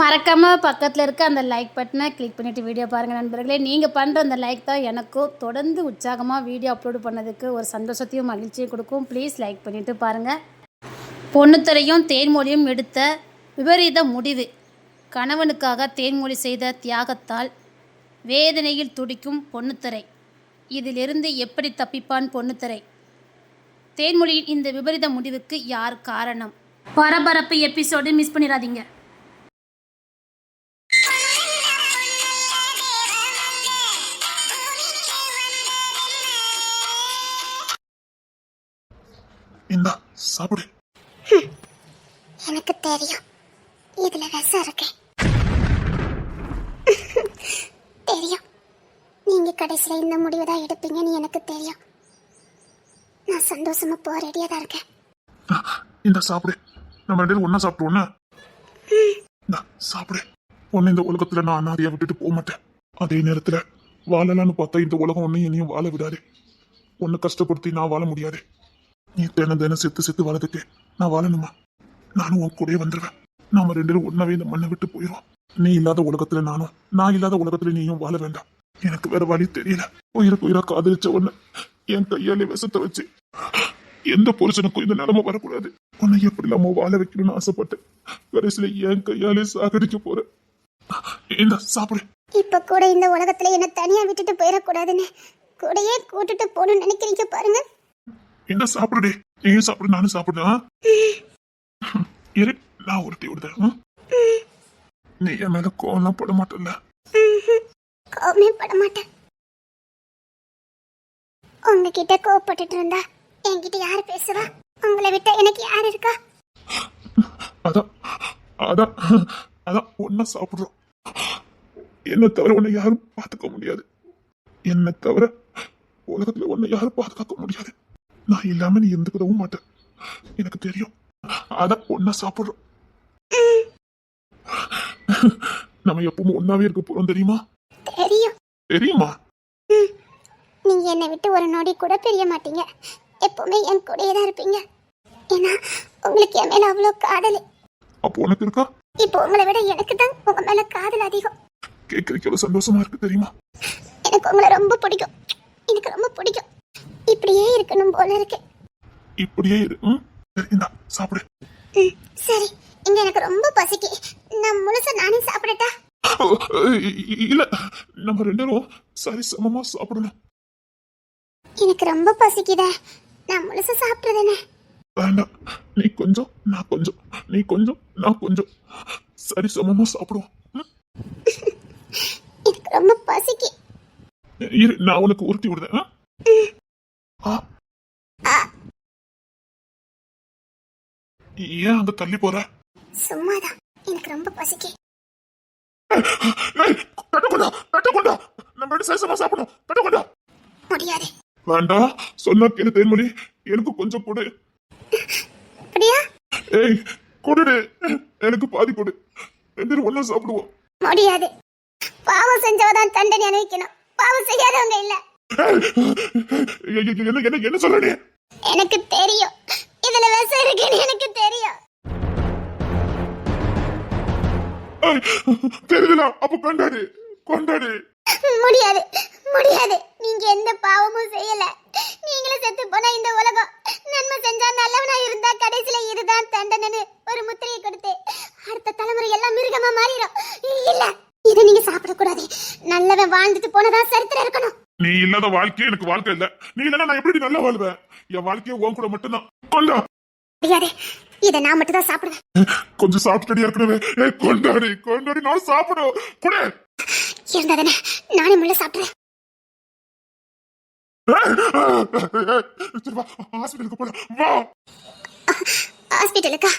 மறக்காமல் பக்கத்தில் இருக்க அந்த லைக் பட்டனை கிளிக் பண்ணிவிட்டு வீடியோ பாருங்கள் நண்பர்களே. நீங்கள் பண்ணுற அந்த லைக் தான் எனக்கும் தொடர்ந்து உற்சாகமாக வீடியோ அப்லோடு பண்ணதுக்கு ஒரு சந்தோஷத்தையும் மகிழ்ச்சியும் கொடுக்கும். ப்ளீஸ் லைக் பண்ணிவிட்டு பாருங்கள். பொண்ணுத்தரையும் தேன்மொழியும் எடுத்த விபரீத முடிவு. கணவனுக்காக தேன்மொழி செய்த தியாகத்தால் வேதனையில் துடிக்கும் பொண்ணுத்தரை. இதிலிருந்து எப்படி தப்பிப்பான் பொண்ணுத்தரை? தேன்மொழியின் இந்த விபரீத முடிவுக்கு யார் காரணம்? பரபரப்பு எபிசோடு மிஸ் பண்ணிடாதீங்க. இந்தா சாப்பிடு. எனக்கு தெரியும் இதுல விஷம் இருக்கு. தெரியும் நீங்க கடைசியில இந்த முடிவு தான் எடுப்பீங்கன்னு எனக்கு தெரியும். நான் சந்தோஷமா போக ரெடியா தான் இருக்கேன். இந்த சாப்பிடு. நம்ம ரெண்டு பேரும் ஒன்னா சாப்பிடுவோம்னா சாப்பிடு. உன்னை இந்த உலகத்துல நான் அனாதையா விட்டுட்டு போக மாட்டேன். அதே நேரத்துல வாழலான்னு பார்த்தா இந்த உலகம் ஒன்னையும் என்னையும் வாழ விடாது. ஒன்னு கஷ்டப்படுத்தி நான் வாழ முடியாது. நீ தினம் தினம் செத்து வாழதுக்கு நான் வாழணுமா? நானும் உன் கூடயே வந்துடுவேன். நாம ரெண்டு பேரும் ஒன்னாவே இந்த மண்ணை விட்டு போயிடும். நீ இல்லாத உலகத்துல நானும், நான் இல்லாத உலகத்துல நீயும் வாழ வேண்டாம். எனக்கு வேற வழி தெரியல. உயிருக்கு உயிரா காதலிச்ச உன்னை என் கையாலே விஷத்தை வச்சு எந்த புருஷனுக்கும் இந்த நிலைமை வரக்கூடாது. உன்னை எப்படி இல்லாம வாழ வைக்கணும்னு ஆசைப்பட்டேன். கடைசியில என் கையாலே சாகடிக்க போறேன். இந்த சாப்பிடு. இப்ப கூட இந்த உலகத்துல என்ன தனியா விட்டுட்டு போயிடக்கூடாதுன்னு கூடயே கூட்டுட்டு போகணும்னு நினைக்கிறீங்க பாருங்க. என்ன சாப்பிடுடே. நீயும் சாப்பிடு, நானும் சாப்பிடுறேன். இரு, நான் ஒருத்தி விடுதேன். நீ என் மேல கோவம்லாம் பட மாட்டல? கோவமே பட மாட்டேன். உங்ககிட்ட கோவப்பட்டுட்டு இருந்தா என்கிட்ட யாரு பேசுவா? உங்களை விட்ட எனக்கு யாரு இருக்கா? அதான் அதான் அதான் ஒன்னா சாப்பிடுறோம். என்ன தவிர உன்னை யாரும் பாத்துக்க முடியாது. என்ன தவிர உலகத்துல உன்னை யாரும் பாதுகாக்க முடியாது. நான் இல்லாம நீ இருந்துக்கிடவும் மாட்டேன். எனக்கு தெரியும். அதான் ஒன்னா சாப்பிடுறோம். நம்ம எப்பவும் ஒன்னாவே இருக்க போறோம். தெரியுமா? தெரியும். தெரியுமா? நீங்க என்னை விட்டு ஒரு நொடி கூட பிரிய மாட்டீங்க. எப்பவுமே என் கூடயே தான் இருப்பீங்க. ஏன்னா உங்களுக்கு என் மேல அவ்வளோ காதல். அப்போ உனக்கு இருக்கா? இப்போ உங்களை விட எனக்கு தான் உங்க மேல காதல் அதிகம். கேட்கறதுக்கு எவ்வளவு சந்தோஷமா இருக்கு தெரியுமா? எனக்கு உங்களை ரொம்ப பிடிக்கும். எனக்கு ரொம்ப பிடிக்கும். இப்படியே இருக்கணும் போல இருக்கு. இப்படியே இரு. இந்தா சாப்பிடு. சரி, இங்க எனக்கு ரொம்ப பசிக்கு. நான் முழுசா நானே சாப்பிடட்டா? இல்ல, நம்ம ரெண்டு பேரும் சரி சமமா சாப்பிடணும். எனக்கு ரொம்ப பசிக்குதா? நான் முழுசா சாப்பிடுறேனே. வேண்டாம், நீ கொஞ்சம் நான் கொஞ்சம், நீ கொஞ்சம் நான் கொஞ்சம், சரி சமமா சாப்பிடுவோம். எனக்கு ரொம்ப பசிக்கு. இரு, நான் உனக்கு உருட்டி விடுறேன். ஏன் அங்க தள்ளி போற? சும்மாதான், எனக்கு ரொம்ப பசிக்கு. நம்ம சேசமா சாப்பிடணும். கட்டக்கொண்டா முடியாது. வேண்டாம், சொன்னா கேளு தேன்மொழி. எனக்கு கொஞ்சம் கொடு. அப்படியா? ஏய் கொடுடு, எனக்கு பாதி கொடு. ரெண்டு ஒண்ணா சாப்பிடுவோம். முடியாது. பாவம் செஞ்சவதான் தண்டனை அனுபவிக்கணும். பாவம் செய்யாதவங்க இல்ல. என்ன சொல்ற நீ? எனக்கு தெரியும் இதுல விஷம் இருக்குன்னு எனக்கு தெரியும். தெரியல, அப்ப கொண்டாடு கொண்டாடு. முடியாது முடியாது. நீங்க எந்த பாவமும் செய்யல. நீங்களும் செத்து போனா இந்த உலகம் நன்மை செஞ்சா நல்லவனா இருந்தா கடைசியில இதுதான் தண்டனைன்னு ஒரு முத்திரையை கொடுத்து அடுத்த தலைமுறை எல்லாம் மிருகமா மாறிடும். இல்ல, இதை நீங்க சாப்பிடக்கூடாது. நல்லவன் வாழ்ந்துட்டு போனதா சரித்திரம் இருக்கணும். நீ இல்லாத வாழ்க்கையே எனக்கு வாழ்க்கை இல்ல. நீ இல்லன்னா நான் எப்படி நல்லா வாழ்வேன்? என் வாழ்க்கையை உன் கூட மட்டும்தான். கொண்டா. முடியாது, இதை நான் மட்டும் தான் சாப்பிடுவேன். கொஞ்சம் சாப்பிட்டு ஏற்கனவே. கொண்டாடி கொண்டாடி நான் சாப்பிடும் கூட இருந்ததானே நானே முள்ள சாப்பிடுறேன். ஹாஸ்பிட்டலுக்கு போல வா. ஹாஸ்பிட்டலுக்கா?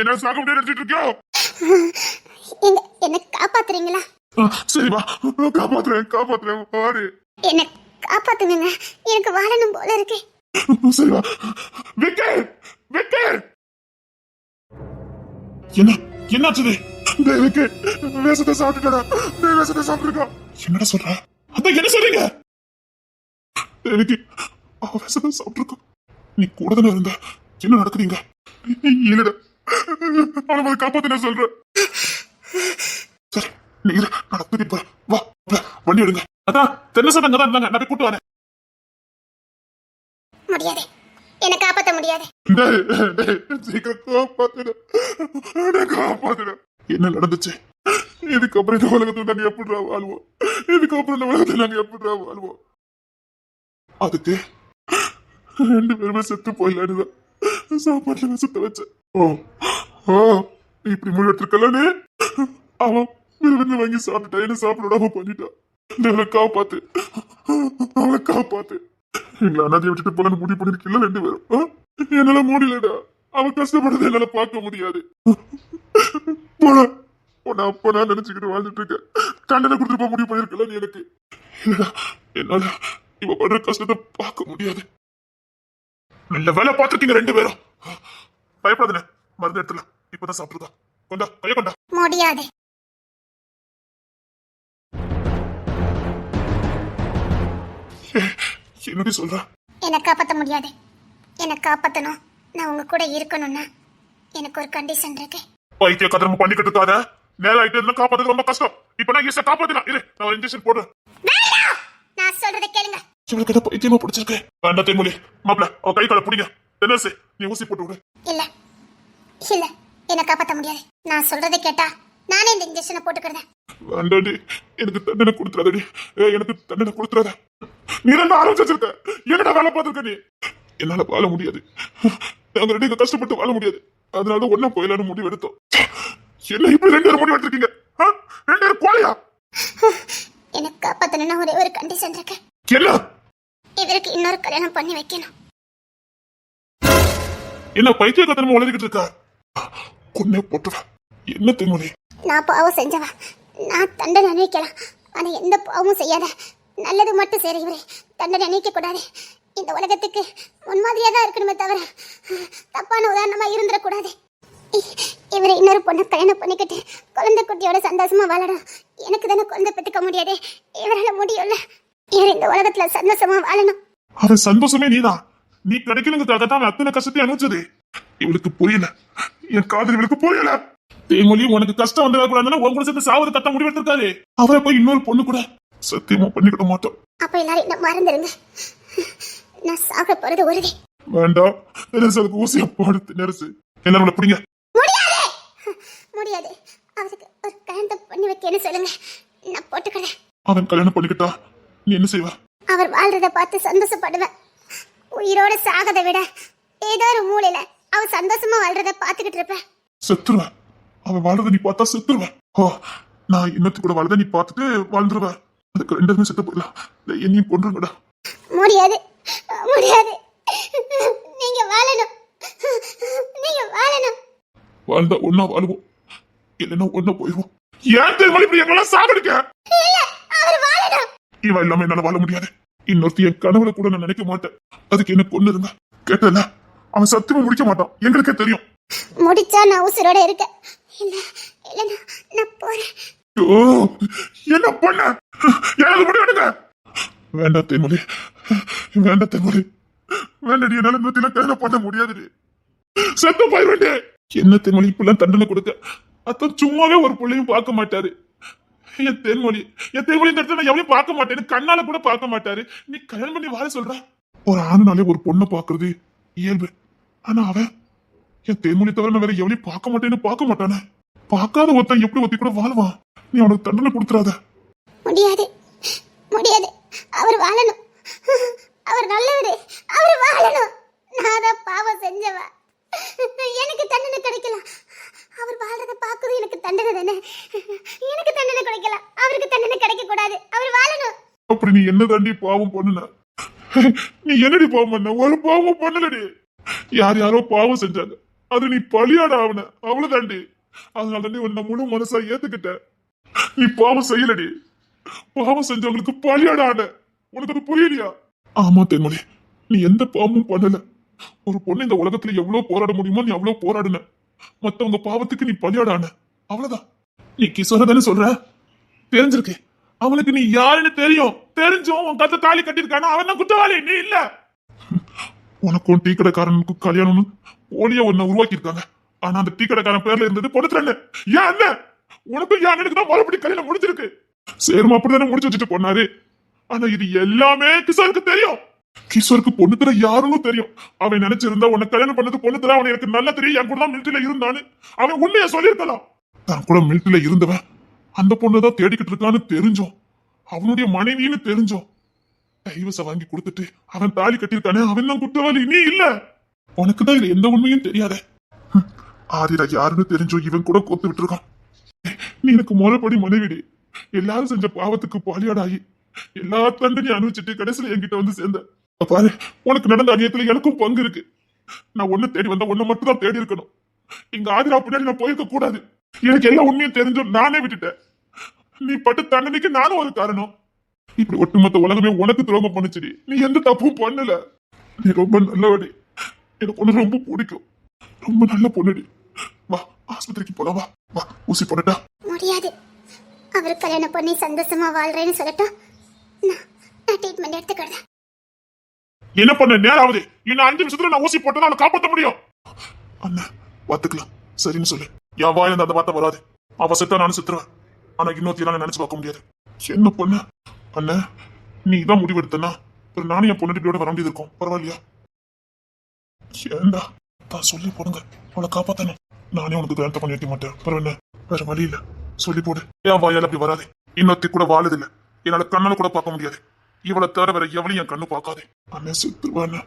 என்ன சாக முடியாது நினைச்சிட்டு இருக்கியோ? என்ன காப்பாத்துறீங்களா? சரி வா, காப்பாத்துறேன் பாரு. என்ன காப்பாத்துங்க, எனக்கு வாழணும் போல இருக்கு. சரி வா. என்னாச்சு? வேஷத்தை சாப்பிட்டுட்டா. வேஷத்தை சாப்பிட்டுருக்கா. என்னடா சொல்ற? அதான் என்ன சொல்றீங்க? தேவிக்கு வேஷத்தை சாப்பிட்டுருக்கா. நீ கூட தானே இருந்த. என்ன நடக்குறீங்க? இல்லடா, அவனை முதல்ல காப்பாத்து நான் சொல்றேன். சரி நீ இரு, நான் தூக்கிட்டு போறேன். வா வண்டி எடுங்க. அதான் தென்ன சதங்க தான் இருந்தாங்க, நான் போய் கூட்டு வரேன். முடியாது, என்னை காப்பாத்த முடியாது. சீக்கிரம் காப்பாத்துடு. என்ன நடந்துச்சு? இதுக்கப்புறம் இந்த உலகத்துல நாங்க எப்படிடா வாழ்வோம்? இதுக்கப்புறம் இந்த உலகத்துல நாங்க எப்படிடா வாழ்வோம்? அதுக்கு 2 பேருமே செத்து போயிடலான்னு சாப்பாட்டுல சுத்த வச்சேன். ஓ இப்படி முடிவு எடுத்திருக்கல. அவன் விருது வாங்கி சாப்பிட்டுட்டா, என்ன சாப்பிடாம பண்ணிட்டான். அவளை காப்பாத்து, அவளை காப்பாத்து. எங்களை அனாதையை விட்டுட்டு போகலான்னு முடிவு பண்ணிருக்கீங்களா 2 பேரும்? என்னால முடியலடா, அவன் கஷ்டப்படுறத என்னால பார்க்க முடியாது. போடா, உன்னை அப்ப நான் நினைச்சுக்கிட்டு வாழ்ந்துட்டு இருக்கேன். தண்டனை கொடுத்துட்டு போக முடிவு பண்ணிருக்கல நீ எனக்கு. இல்லடா, என்னால இவ படுற கஷ்டத்தை பார்க்க முடியாது. நல்ல வேலை பார்த்துருக்கீங்க 2 பேரும். பயப்படாதே, மருந்து எடுத்துலாம். இப்பதான் சாப்பிடுதா, கொண்டா கைய கொண்டா. முடியாது. என்னடி சொல்ற? என்னை காப்பாத்த முடியாது. என்னை காப்பாத்தணும், நான் உங்க கூட இருக்கணும்னா எனக்கு ஒரு கண்டிஷன் இருக்கு. பைத்திய கதறம பண்ணிக்கிட்டு இருக்காத. நேரம் ஆயிட்டு இருந்தா காப்பாத்துறது ரொம்ப கஷ்டம். இப்ப நான் ஈஸியா காப்பாத்தினா இரு, நான் ஒரு இன்ஜெக்ஷன் போடுறேன். வேண்டாம், நான் சொல்றதை கேளுங்க. இவளுக்கு ஏதோ பைத்தியமா பிடிச்சிருக்கு. வேண்டாம் தேன்மொழி, மாப்பிள அவ கை காலை பிடிங்க. தென்னரசு நீ ஊசி போட்டு விடு. இல்ல இல்ல, என்னை காப்பாத்த முடியாது. நான் சொல்றதை கேட்டா நானே இந்த இன்ஜெக்ஷனை போட்டுக்கிறேன். வேண்டாடி, எனக்கு தண்டனை கொடுத்துறாதடி. எனக்கு தண்டனை கொடுத்துறாத. நீ என்ன ஆரம்பிச்சிருக்க? என்னடா வேலை பார்த்துருக்க நீ? என்னால வாழ முடியாது. நாங்க 2 கஷ்டப்பட்டு வாழ முடியாது. அதனால ஒன்னா போயிடலான்னு முடிவு எடுத்தோம். என்ன இப்படி 2 பேரும் முடிவு எடுத்திருக்கீங்க? 2 பேரும் கோழையா? என்னை காப்பாத்தணும்னா ஒரே ஒரு கண்டிஷன் இருக்கு. என்ன? இவருக்கு இன்னொரு கல்யாணம் பண்ணி வைக்கணும். என்ன பைத்திய கத்தனமா உளறிக்கிட்டு இருக்கா? கொன்னே போட்டுவா. என்ன தென்மொழி? நான் பாவம் செஞ்சவா, நான் தண்டனை அனுபவிக்கலாம். ஆனா எந்த பாவமும் செய்யாத நல்லது மட்டும் சரி. இவரே தண்டனை அனுபவிக்க கூடாது. இந்த உலகத்துக்கு முன்மாதிரியா தான் இருக்கணுமே தவிர தப்பான உதாரணமா இருந்துடக்கூடாது. இவரை இன்னொரு பொண்ணை கல்யாணம் பண்ணிக்கிட்டு குழந்தை குட்டியோட சந்தோஷமா வாழணும். எனக்கு தானே குழந்தை பெற்றுக்க முடியாது, இவரால முடியும்ல. இவர் இந்த உலகத்துல சந்தோஷமா வாழணும். அவன் சந்தோஷமே நீதான். நீ கிடைக்கணுங்கிறதுக்காக தான் அத்தனை கஷ்டத்தை அனுப்பிச்சது. இவளுக்கு புரியல, என் காதல் இவளுக்கு புரியல. தேமொழி உனக்கு கஷ்டம் வந்துடக்கூடாதுன்னா உன் கூட சேர்ந்து சாவது கத்த முடிவெடுத்திருக்காரு. அவரை போய் இன்னொரு பொண்ணு கூட சத்தியமா பண்ணிக்கிட மாட்டோம். அப்ப எல்லாரும் என்ன மறந்துருங்க, நான் சாக போறது உறுதி. வேண்டாம், நெரிசலுக்கு ஊசியா போடுத்து நெரிசு. எல்லாரும் பிடிங்க. முடியாது முடியாது, அவருக்கு ஒரு கல்யாணத்தை பண்ணி வைக்கன்னு சொல்லுங்க, நான் போட்டுக்கிறேன். அவன் கல்யாணம் பண்ணிக்கிட்டா நீ என்ன செய்வ? அவர் வாழ்றத பார்த்து சந்தோஷப்படுவேன். உயிரோட சாகதை விட ஏதோ ஒரு மூலையில அவர் சந்தோஷமா வாழ்றத பாத்துக்கிட்டு இருப்பேன். செத்துருவேன். அவன் வாழ்றத நீ பார்த்தா செத்துருவேன். ஓ, நான் இன்னத்துக்கு கூட வாழ்றத நீ பார்த்துட்டு வாழ்ந்துருவேன். அதுக்கு 2 பேரும் செத்து போயிடலாம். என்னையும் கொன்றுங்கடா. முடியாது முடியாது, நீங்க வாழணும், நீங்க வாழணும். வாழ்ந்தா ஒன்னா வாழ்வோம், இல்லைன்னா ஒன்னா போயிடுவோம். ஏன் தெரியுமா இப்படி எங்கெல்லாம் சாகடிக்க? இல்ல, அவர் வாழணும். இவன் இல்லாம என்னால வாழ முடியாது. இன்னொருத்தி என் கனவுல கூட நான் நினைக்க மாட்டேன். அதுக்கு என்ன கொன்னுருங்க. கேட்டல, அவன் சத்தியமா முடிக்க மாட்டான், எங்களுக்கே தெரியும். முடிச்சா நான் உசுரோட இருக்கேன், இல்ல இல்ல நான் போறேன். ஓ, என்ன பண்ண? எனக்கு முடிவெடுங்க. வேண்டாம் தேன்மொழி, வேண்டாம் தேன்மொழி, வேண்டாடி. என்னால நூத்தில கல்யாணம் பண்ண முடியாது. செத்து போயிடுவேன். என்ன தேன்மொழி இப்பெல்லாம் தண்டனை கொடுக்க? அத்தான் சும்மாவே ஒரு பிள்ளையும் பார்க்க மாட்டாரு. என் தேன்மொழி இந்த இடத்துல எவனையும் பார்க்க மாட்டேன்னு கண்ணால கூட பார்க்க மாட்டாரு. நீ கல்யாணம் பண்ணி வாழ சொல்ற? ஒரு ஆணுனாலே ஒரு பொண்ணை பாக்குறது இயல்பு. ஆனா அவன் என் தேன்மொழி தவிர நான் வேற எவனையும் பார்க்க மாட்டானே. பார்க்காத ஒருத்தன் எப்படி ஒத்தி கூட வாழ்வான்? நீ அவனுக்கு தண்டனை கொடுத்துறாத. முடியாது முடியாது, அவர் வாழணும். அவர் நல்லவரு, அவர் வாழணும். நான் தான் பாவம் செஞ்சவா, எனக்கு தண்டனை கிடைக்கலாம். அவர் வாழ்றத பார்க்குறது எனக்கு தண்டனை தானே. எனக்கு தண்டனை கிடைக்கலாம், அவருக்கு தண்டனை கிடைக்க கூடாது. அவர் வாழணும். அப்படி நீ என்ன தாண்டி பாவம் பண்ணுன? நீ என்னடி பாவம் பண்ண? ஒரு பாவம் பண்ணலடி. யாரோ பாவம் செஞ்சாங்க, அது நீ பலியாட ஆவன, அவ்வளவு தாண்டி. அதனால தாண்டி உன்னை முழு மனசா ஏத்துக்கிட்ட. நீ பாவம் செய்யலடி. பாவம் செஞ்சவங்களுக்கு பலியாட ஆன. உனக்கு அது புரியலையா? ஆமா தென்மொழி, நீ எந்த பாவமும் பண்ணல. ஒரு பொண்ணு இந்த உலகத்துல எவ்வளவு போராட முடியுமோ நீ அவ்வளவு போராடுன. மத்தவங்க பாவத்துக்கு நீ பலியாட ஆன, அவ்வளவுதான். நீ கிஷோர தானே சொல்ற? தெரிஞ்சிருக்கு. அவனுக்கு நீ யாருன்னு தெரியும். தெரிஞ்சும் உன் கத்த தாலி கட்டிருக்கானா அவன் தான் குற்றவாளி, நீ இல்ல. உனக்கும் டீ கடைக்காரனுக்கும் கல்யாணம்னு போலியா உன்னை உருவாக்கி இருக்காங்க. ஆனா அந்த டீ கடைக்காரன் பேர்ல இருந்தது பொண்ணுத்திரன்னு. ஏன் அண்ணன் உனக்கும் என் அண்ணனுக்கு தான் மறுபடி கல்யாணம் முடிஞ்சிருக்கு. சேரும் அப்படிதானே முடிச்சு வச்சுட்டு போனாரு. ஆனா இது எல்லாமே கிஷோருக்கு தெரியும். கிஷோருக்கு பொண்ணுத்திர யாருன்னு தெரியும். அவன் நினைச்சிருந்தா உன்னை கல்யாணம் பண்ணது பொண்ணுத்திர அவன் எனக்கு நல்லா தெரியும். என் கூட தான் மிலிட்டரியில இருந்தான்னு அவன் உண்மையா சொல்லியிருக்கலாம். தான் கூட மிலிட்டரியில இருந்தவன் அந்த பொண்ணுதான் தேடிக்கிட்டு இருக்கான்னு தெரிஞ்சோம், அவனுடைய மனைவின்னு தெரிஞ்சோம், டைவர்ஸ வாங்கி கொடுத்துட்டு அவன் தாலி கட்டியிருக்கானே அவன் தான் குற்றவாளி, நீ இல்ல. உனக்கு தான் இது எந்த உண்மையும் தெரியாத. ஆதிரா யாருன்னு தெரிஞ்சோ இவன் கூட கொத்து விட்டு இருக்கான். நீ எனக்கு முறைப்படி மனைவிடி. எல்லாரும் செஞ்ச பாவத்துக்கு பாலியாடாகி எல்லா தண்டனையும் அனுபவிச்சுட்டு கடைசியில என்கிட்ட வந்து சேர்ந்த பாரு. உனக்கு நடந்த அநியத்துல எனக்கும் பங்கு இருக்கு. நான் ஒண்ணு தேடி வந்தா ஒண்ணு மட்டும் தான் தேடி இருக்கணும். இங்க ஆதிரா பின்னாடி நான் போயிருக்க கூடாது. எனக்கு எல்லா உண்மையும் தெரிஞ்சும் நானே விட்டுட்டேன். நீ பட்டு தண்டனைக்கு நானும் ஒரு காரணம். இப்படி ஒட்டுமொத்த உலகமே உனக்கு துரோகம் பண்ணுச்சுடி. நீ எந்த தப்பும் பண்ணல. நீ ரொம்ப நல்லவடி. எனக்கு ஒண்ணு ரொம்ப பிடிக்கும். ரொம்ப நல்ல பொண்ணுடி. வா ஆஸ்பத்திரிக்கு போலாம். வா வா ஊசி போடட்டா? முடியாது. அவர் கல்யாணம் பண்ணி சந்தோஷமா வாழ்றேன்னு சொல்லட்டும். நான் ட்ரீட்மெண்ட் எடுத்துக்கிறேன். என்ன பண்ண நேரம் ஆகுது. இன்னும் 5 நிமிஷத்துல நான் ஊசி போட்டா அவனை காப்பாற்ற முடியும். அண்ணா பாத்துக்கலாம் சரின்னு சொல்லு. என் வாயில அந்த வார்த்தை வராது. அவ செத்தா நானும் செத்துருவேன். ஆனா இன்னொருத்தையெல்லாம் நினைச்சு பார்க்க முடியாது. என்ன பண்ண அண்ணா நீ தான் முடிவெடுத்தனா நானும் என் பொண்ணு வர வேண்டியது இருக்கும். பரவாயில்லையா? ஏண்டா தான் சொல்லி போடுங்க. அவளை காப்பாத்தணும். நானே உனக்கு கல்யாணத்தை பண்ணி வைக்க மாட்டேன். பரவாயில்ல வேற வழி இல்ல. சொல்லி போடு. என் வாயால் அப்படி வராது. இன்னொருத்தி கூட வாழுது இல்ல. என்னால கண்ணால கூட பார்க்க முடியாது. இவளை தவிர வேற எவளையும் என் கண்ணு பார்க்காதே. அண்ணன் செத்துருவேன்.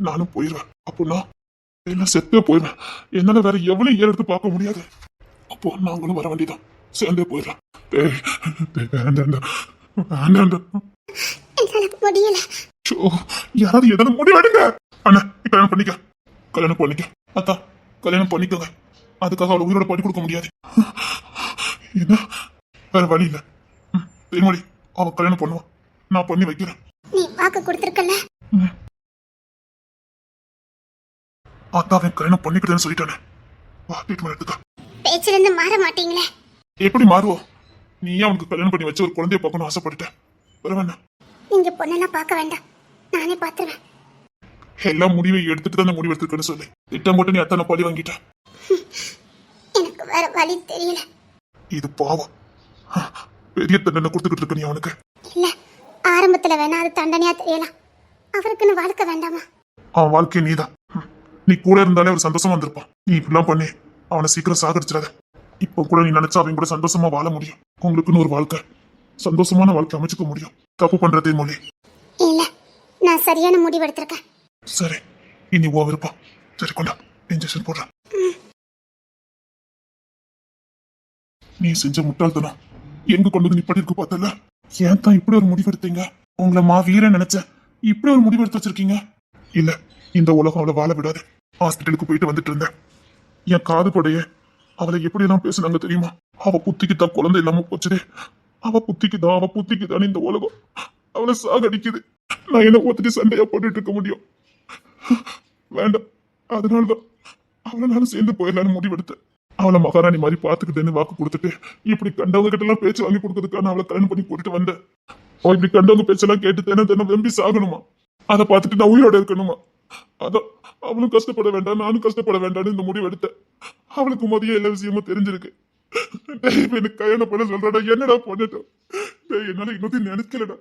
நானும் போயிடுவேன். அப்படின்னா எல்லாம் செத்தே போயிடுவேன். என்னால வேற எவளையும் எடுத்து பார்க்க முடியாது. அப்போ நாங்களும் வர வேண்டியதான். சேர்ந்தே போயிடலாம். முடியல. யாராவது எதாவது முடிவு எடுங்க. அண்ணா கல்யாணம் பண்ணிக்க. கல்யாணம் பண்ணிக்க. அத்தா கல்யாணம் பண்ணிக்கோங்க. அதுக்காக அவளை உயிரோட பண்ணி கொடுக்க முடியாது. என்ன வேற வழி இல்ல. தென்மொழி அவ கல்யாணம் பண்ணுவான். நான் பண்ணி வைக்கிறேன். நீ வாக்கு கொடுத்திருக்கல. அத்தா அவன் கல்யாணம் பண்ணிக்கிட்டேன்னு சொல்லிட்டானே. வா ட்ரீட்மெண்ட் எடுத்துக்க. பேச்சுல இருந்து மாற மாட்டீங்களே. எப்படி மாறுவோம்? நீ அவனுக்கு கல்யாணம் பண்ணி வச்சு ஒரு குழந்தைய பார்க்கணும்னு ஆசைப்பட்டுட்டேன். பரவாயில்ல. நீங்க பொண்ணெல்லாம் பார்க்க வேண்டாம். நானே பாத்துருவேன். எல்லா முடிவை எடுத்துட்டு தான் முடிவு எடுத்துருக்கேன்னு சொல்லி திட்டம் போட்டு நீ அத்தனை பழி வாங்கிட்ட. எனக்கு வேற வழி தெரியல. இது பாவம். பெரிய தண்டனை கொடுத்துக்கிட்டு இருக்க நீ அவனுக்கு. இல்ல ஆரம்பத்துல வேணா அது தண்டனையா தெரியலாம். அவருக்குன்னு வாழ்க்கை வேண்டாமா? அவன் வாழ்க்கை நீதான். நீ கூட இருந்தாலே ஒரு சந்தோஷமா வந்திருப்பான். நீ இப்படிலாம் பண்ணி அவனை சீக்கிரம் சாகடிச்சிடாத. இப்போ கூட நீ நினைச்சா அவன் கூட சந்தோஷமா வாழ முடியும். உங்களுக்குன்னு ஒரு வாழ்க்கை சந்தோஷமான வாழ்க்கை அமைச்சுக்க முடியும். தப்பு பண்றதே மொழி இல்ல. நான் சரியான முடிவு எடுத்திருக்கேன். சரி இனி ஓ விருப்பம். சரி கொண்டா இன்ஜெக்ஷன் போடுறேன். நீ செஞ்ச முட்டாள்தனம் எங்க கொண்டு வந்து நிப்படி இருக்கு பார்த்தல. ஏன் தான் இப்படி ஒரு முடிவு எடுத்தீங்க? உங்களை வீரன் நினைச்சேன். இப்படி ஒரு முடிவு எடுத்து வச்சிருக்கீங்க. இல்ல இந்த உலகம் அவளை வாழ விடாது. ஹாஸ்பிட்டலுக்கு போயிட்டு வந்துட்டு இருந்தேன். என் காது படைய அவளை எப்படி எல்லாம் பேசுனாங்க தெரியுமா? அவ புத்திக்கு தான் குழந்தை இல்லாம போச்சுதே. அவ புத்திக்கு தான் இந்த உலகம் அவளை சாகடிக்குது. நான் என்ன ஒத்துட்டு சண்டையா போட்டுட்டு இருக்க முடியும்? வேண்டாம். அதனாலதான் அவளை நானும் சேர்ந்து போயிடலான்னு முடிவெடுத்தேன். அவளை மகாராணி மாதிரி பாத்துக்கிட்டேன்னு வாக்கு கொடுத்துட்டு இப்படி கண்டவங்க கிட்ட எல்லாம் பேச்சு வாங்கி கொடுக்கறதுக்கான அவளை கல்யாணம் பண்ணி கூட்டிட்டு வந்தேன். இப்படி கண்டவங்க பேச்செல்லாம் கேட்டு தினம் வெம்பி சாகணுமா? அதை பார்த்துட்டு நான் உயிரோட இருக்கணுமா? அதான் அவளும் கஷ்டப்பட வேண்டாம் நானும் கஷ்டப்பட வேண்டாம்னு இந்த முடிவு எடுத்தேன். அவளுக்கு மதியம் எல்லா விஷயமும் தெரிஞ்சிருக்கு. எனக்கு கல்யாணம் பண்ண சொல்றடா. என்னடா பண்ணட்டும்? என்னால இன்னொரு நினைக்கலடா.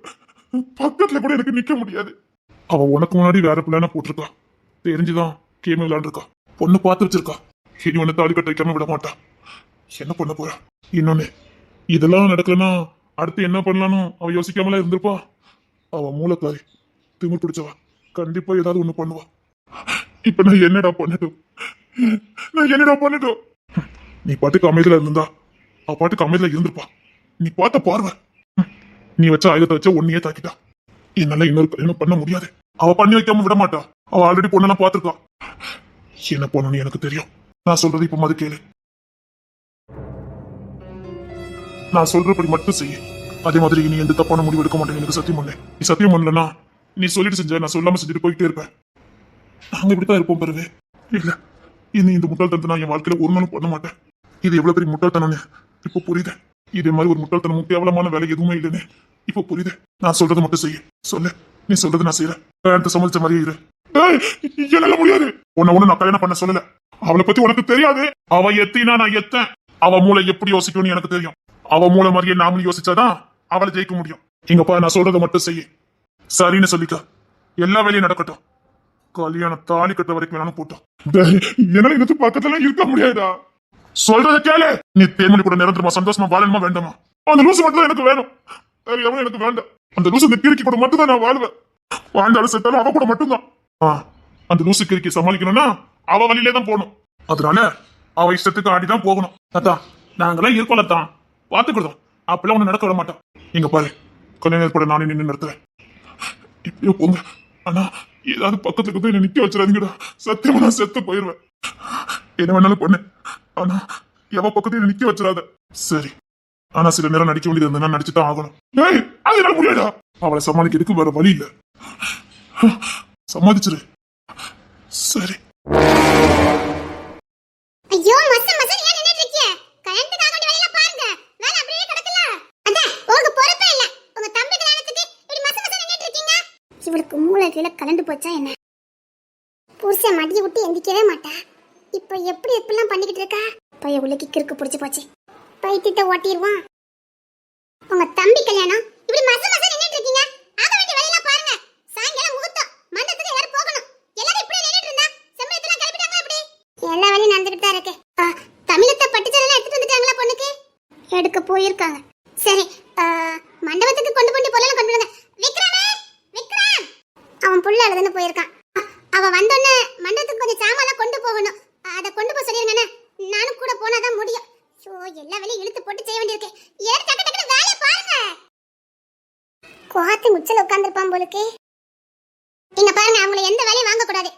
பக்கத்துல கூட எனக்கு நிக்க முடியாது. அவ உனக்கு முன்னாடி வேற பிள்ளைனா போட்டிருக்கா. தெரிஞ்சுதான் கேம் விளையாண்டுருக்கா. பொண்ணு பார்த்து வச்சிருக்கா. இனி ஒன்னு தாலி கட்ட வைக்காம விட மாட்டா. என்ன பண்ண போறா? இன்னொன்னு இதெல்லாம் நடக்கலன்னா அடுத்து என்ன பண்ணலான்னு அவ யோசிக்காமலாம் இருந்திருப்பா. அவ மூலக்காரி திமிர் பிடிச்சவா. கண்டிப்பா ஏதாவது ஒண்ணு பண்ணுவா. இப்ப நான் என்னடா பண்ணட்டும்? நீ பாட்டுக்கு அமைதியில இருந்தா அவ பாட்டுக்கு அமைதியில இருந்திருப்பா. நீ பார்த்த பார்வை. நீ வச்ச ஆயுதத்தை வச்ச ஒன்னையே தாக்கிட்டா. என்னால இன்னொரு கல்யாணம் பண்ண முடியாது. அவ பண்ணி வைக்காம விட மாட்டா. அவ ஆல்ரெடி பொண்ணெல்லாம் பாத்துருக்கா. என்ன பண்ணணும்னு எனக்கு தெரியும். நான் சொல்றது இப்ப மது கேளு. நான் சொல்றபடி மட்டும் செய்ய. அதே மாதிரி நீ எந்த தப்பான முடிவு எடுக்க மாட்டேன்னு எனக்கு சத்தியம் பண்ணேன். நீ சத்தியம் பண்ணலன்னா நீ சொல்லிட்டு செஞ்ச நான் சொல்லாம செஞ்சுட்டு போயிட்டே இருப்பேன். நாங்க இப்படித்தான் இருப்போம் பிறகு. இல்ல இனி இந்த முட்டாள்தனத்தை நான் என் வாழ்க்கையில ஒரு நாளும் பண்ண மாட்டேன். இது எவ்வளவு பெரிய முட்டாள்தனம்னு இப்ப புரியுது. இதே மாதிரி ஒரு முட்டாள்தனம் கேவலமான வேலை எதுவுமே இல்லைன்னு இப்ப புரியுது. நான் சொல்றது மட்டும் செய்ய. சொல்லு. நீ சொல்றது நான் செய்யறேன். கல்யாணத்தை சம்மதிச்ச மாதிரியே இரு. என்னால முடியாது. உன்னை ஒண்ணு நான் கல்யாணம் பண்ண சொல்லல. அவளை பத்தி உனக்கு தெரியாது. அவ எத்தினா நான் எத்தேன். அவ மூளை எப்படி யோசிக்கும்னு எனக்கு தெரியும். அவ மூளை மாதிரியே நாமளும் யோசிச்சாதான் அவளை ஜெயிக்க முடியும். இங்கப்பா, நான் சொல்றதை மட்டும் செய்ய. சரின்னு சொல்லிக்க. எல்லா வேலையும் நடக்கட்டும். கல்யாணம் தாலி கட்ட வரைக்கும் வேணாலும் போட்டோம். என்னால எனக்கு பக்கத்துல இருக்க முடியாதா? சொல்றத கேளு. நீ தேன்மொழி கூட நிரந்தரமா சந்தோஷமா வாழணுமா வேண்டாமா? அந்த லூசு மட்டும் தான் எனக்கு வேணும். வேற எவனும் எனக்கு வேண்டாம். அந்த லூசு இந்த கிறுக்கி கூட மட்டும் தான் நான் வாழ்வேன். வாழ்ந்தாலும் செத்தாலும் அவ கூட மட்டும்தான். அந்த லூசு கிறுக்கி சமாளிக்கணும்னா அவ வழியிலே தான் போகணும். அதனால அவ இஷ்டத்துக்கு ஆடிதான் போகணும். அதான் நாங்களாம் இருக்கோம்லத்தான், பாத்துக்கிட்டோம். அப்பெல்லாம் ஒண்ணு நடக்க விட மாட்டோம். இங்க பாரு, கல்யாணம் கூட நானே நின்று நடத்துறேன். இப்படியோ போங்க. ஆனா ஏதாவது பக்கத்துக்கு போய் என்ன நிக்க வச்சிடாதீங்கடா. சத்தியமா நான் செத்து போயிருவேன். என்ன வேணாலும் பண்ணு, ஆனா எவ பக்கத்தையும் நிக்க வச்சிடாத. சரி, ஆனா சில நேரம் நடிக்க வேண்டியது இருந்தா நடிச்சுதான் ஆகணும். ஏய், அது என்னால முடியாதா? அவளை சமாளிக்கிறதுக்கு வேற வழி இல்ல. சமாளிச்சிரு. சரி. ஐயோ, மச மச ஏன் நின்னுட்டு இருக்கீங்க? கல்யாணத்துக்கு ஆக வேண்டிய வேலையெல்லாம் பாருங்க. வேலை அப்படியே கிடக்கல. அண்ணா, உங்களுக்கு பொறுப்பே இல்ல. உங்க தம்பி கல்யாணத்துக்கு இப்படி மச மச நின்னுட்டு இருக்கீங்க. இவளுக்கு மூளை கீழ கலந்து போச்சா என்ன? புருஷன் மடியை விட்டு எந்திக்கவே மாட்டா. இப்போ எப்படிலாம் பண்ணிக்கிட்டு இருக்கா? பைய உள்ளுக்கு கிறுக்கு பிடிச்சு போச்சு. பைத்திட்ட ஓட்டிடுவான். உங்க தம்பி கல்யாணம் இப்படி மச மச நின்னுட்டு இருக்கீங்க. ஆக வேண்டிய வேலையெல்லாம் பாருங்க. சாயங்காலம் முகூர்த்தம். மண்டபத்துக்கு எல்லாரும் போகணும். எல்லாரும் இப்படி நின்னுட்டு இருந்தா செம்பரத்தெல்லாம் கிளப்பிட்டாங்க இப்படி. எல்லா வேலையும் நடந்துகிட்டு தான் இருக்கு. தமிழத்தை பட்டுச்சேரெல்லாம் எடுத்துட்டு வந்துட்டாங்களா பொண்ணுக்கு? எடுக்க போயிருக்காங்க. சரி, மண்டபத்துக்கு கொண்டு போய் பொருளெல்லாம் கொண்டு வந்துங்க. விக்ரம், அவன் புள்ள அழுதுன்னு போயிருக்கான். அவ வந்தோடனே மண்டபத்துக்கு கொஞ்சம் சாமான்லாம் கொண்டு போகணும். அதை கொண்டு போய் சொல்லிருங்க. நானும் கூட போனாதான் முடியும். ஸோ எல்லா வேலையும் இழுத்து போட்டு செய்ய வேண்டியிருக்கு. ஏறு டக்கு டக்குனு வேலையை பாருங்க. கோத்து முச்சல உட்கார்ந்துருப்பான் போலுக்கு. இங்க பாருங்க, அவங்கள எந்த வேலையும் வாங்க கூடாது.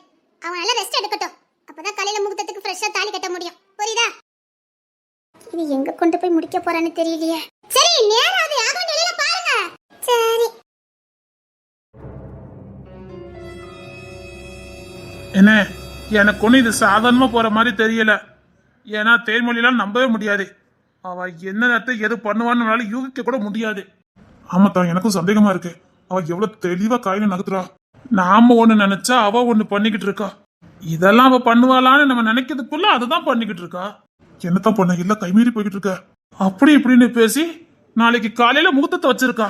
அவங்க நல்லா ரெஸ்ட் எடுக்கட்டும். அப்பதான் காலையில முகூர்த்தத்துக்கு ஃப்ரெஷ்ஷா தாலி கட்ட முடியும். புரியுதா? இது எங்க கொண்டு போய் முடிக்க போறான்னு தெரியலையே. சரி, நேரம் அது ஆக வேண்டிய வேலையை பாருங்க. சரி. என்ன, எனக்கு ஒன்றும் இது சாதாரணமாக போகிற மாதிரி தெரியல. ஏன்னா தேன்மொழியெல்லாம் நம்பவே முடியாது. அவள் என்ன நேரத்தை எது பண்ணுவான்னு நம்மளால யூகிக்க கூட முடியாது. ஆமாத்தான், எனக்கும் சந்தேகமா இருக்கு. அவ எவ்வளவு தெளிவா காயில நகர்த்துறா. நாம ஒன்று நினைச்சா அவ ஒன்று பண்ணிக்கிட்டு இருக்கா. இதெல்லாம் அவ பண்ணுவாளான்னு நம்ம நினைக்கிறதுக்குள்ள அதுதான் பண்ணிக்கிட்டு இருக்கா. என்னத்தான் பண்ண, இல்ல கைமீறி போய்கிட்டு இருக்க. அப்படி இப்படின்னு பேசி நாளைக்கு காலையில முகூர்த்தத்தை வச்சிருக்கா.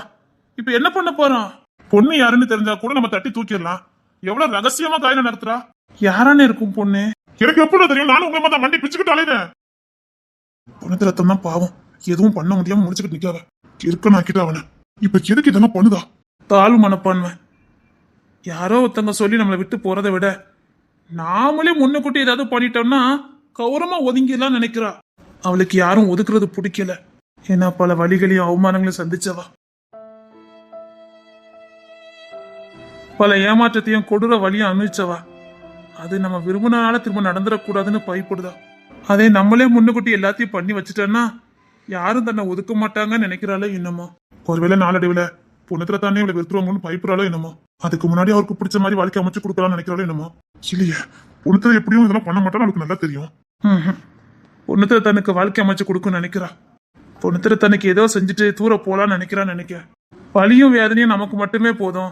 இப்ப என்ன பண்ண போறோம்? பொண்ணு யாருன்னு தெரிஞ்சா கூட நம்ம தட்டி தூக்கிடலாம். எவ்வளவு ரகசியமா காயில நடத்துறா. யாரானே இருக்கும் பொண்ணு? எனக்கு எப்படி தெரியும்? நானும் உங்களை தான் வண்டி பிச்சுக்கிட்டு அலையிறேன். பொண்ணு ரத்தம் தான் பாவம். எதுவும் பண்ண முடியாம முடிச்சுக்கிட்டு நிக்காத. இருக்க நாக்கிட்ட அவனை. இப்ப எதுக்கு இதெல்லாம் பண்ணுதா? தாழ்வு மனப்பான்மை. யாரோ ஒருத்தங்க சொல்லி நம்மளை விட்டு போறதை விட நாமளே முன்னுக்கூட்டி ஏதாவது பண்ணிட்டோம்னா கௌரவமா ஒதுங்கிடலாம் நினைக்கிறா. அவளுக்கு யாரும் ஒதுக்குறது பிடிக்கல. ஏன்னா பல வழிகளையும் அவமானங்களையும் சந்திச்சவா. பல ஏமாற்றத்தையும் கொடூர வழியும் அனுபவிச்சவா. அது நம்ம விரும்பினால திரும்ப நடந்துடக்கூடாதுன்னு பயப்படுதா. அதே நம்மளே முன்னுக்கூட்டி எல்லாத்தையும் பண்ணி வச்சுட்டோன்னா யாரும் தன்னை ஒதுக்க மாட்டாங்கன்னு நினைக்கிறாளோ என்னமோ. ஒருவேளை நாளடைவுல பொண்ணுத்துல தானே இவளை வெறுத்துருவாங்கன்னு பயப்படுறாளோ என்னமோ. அதுக்கு முன்னாடி அவருக்கு பிடிச்ச மாதிரி வாழ்க்கை அமைச்சு கொடுக்கலாம்னு நினைக்கிறாளோ என்னமோ. இல்லையே, பொண்ணுத்துல எப்படியும் இதெல்லாம் பண்ண மாட்டான்னு அவளுக்கு நல்லா தெரியும். பொண்ணுத்துல தனக்கு வாழ்க்கை அமைச்சு கொடுக்குன்னு நினைக்கிறா. பொண்ணுத்துல தனக்கு ஏதோ செஞ்சுட்டு தூர போலான்னு நினைக்கிறான்னு நினைக்க. வலியும் வேதனையும் நமக்கு மட்டுமே போதும்.